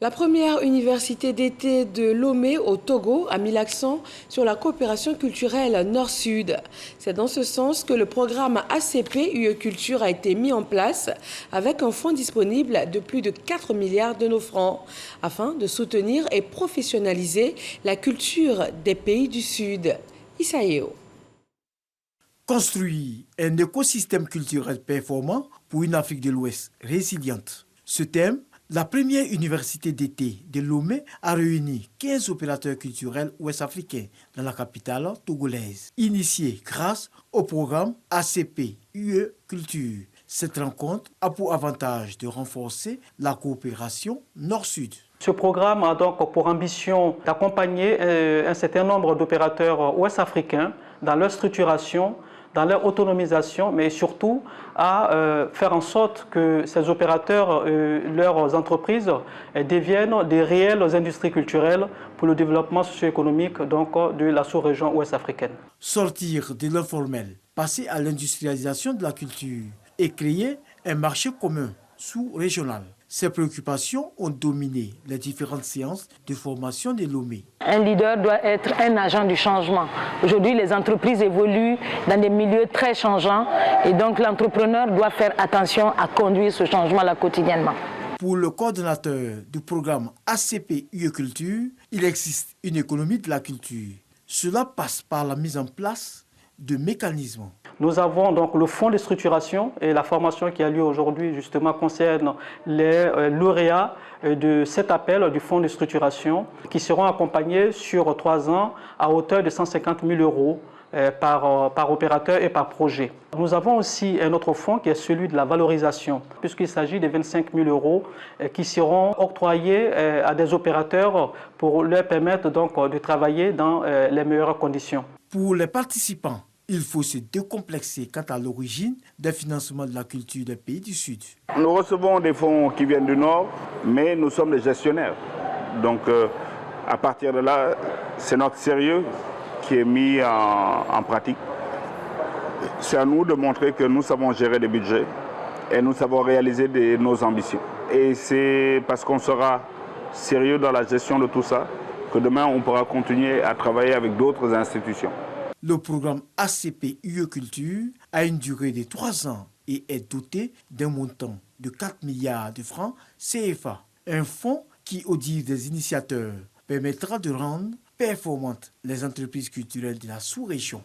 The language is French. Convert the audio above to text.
La première université d'été de Lomé au Togo a mis l'accent sur la coopération culturelle Nord-Sud. C'est dans ce sens que le programme ACP UE Culture a été mis en place avec un fonds disponible de plus de 4 milliards de nos francs afin de soutenir et professionnaliser la culture des pays du Sud. Isaïo. Construire un écosystème culturel performant pour une Afrique de l'Ouest résiliente. Ce thème, la première université d'été de Lomé a réuni 15 opérateurs culturels ouest-africains dans la capitale togolaise, initié grâce au programme ACP UE Culture. Cette rencontre a pour avantage de renforcer la coopération Nord-Sud. Ce programme a donc pour ambition d'accompagner un certain nombre d'opérateurs ouest-africains dans leur structuration, dans leur autonomisation, mais surtout à faire en sorte que ces opérateurs, leurs entreprises, deviennent des réelles industries culturelles pour le développement socio-économique de la sous-région ouest-africaine. Sortir de l'informel, passer à l'industrialisation de la culture et créer un marché commun sous-régional. Ces préoccupations ont dominé les différentes séances de formation de Lomé. Un leader doit être un agent du changement. Aujourd'hui, les entreprises évoluent dans des milieux très changeants et donc l'entrepreneur doit faire attention à conduire ce changement-là quotidiennement. Pour le coordonnateur du programme ACP UE Culture, il existe une économie de la culture. Cela passe par la mise en place de mécanismes. Nous avons donc le fonds de structuration et la formation qui a lieu aujourd'hui justement concerne les lauréats de cet appel du fonds de structuration qui seront accompagnés sur 3 ans à hauteur de 150 000 euros par opérateur et par projet. Nous avons aussi un autre fonds qui est celui de la valorisation, puisqu'il s'agit de 25 000 euros qui seront octroyés à des opérateurs pour leur permettre donc de travailler dans les meilleures conditions. Pour les participants, il faut se décomplexer quant à l'origine des financements de la culture des pays du Sud. Nous recevons des fonds qui viennent du Nord, mais nous sommes les gestionnaires. Donc à partir de là, c'est notre sérieux qui est mis en pratique. C'est à nous de montrer que nous savons gérer des budgets et nous savons réaliser nos ambitions. Et c'est parce qu'on sera sérieux dans la gestion de tout ça que demain on pourra continuer à travailler avec d'autres institutions. Le programme ACP UE Culture a une durée de 3 ans et est doté d'un montant de 4 milliards de francs CFA. Un fonds qui, au dire des initiateurs, permettra de rendre performantes les entreprises culturelles de la sous-région.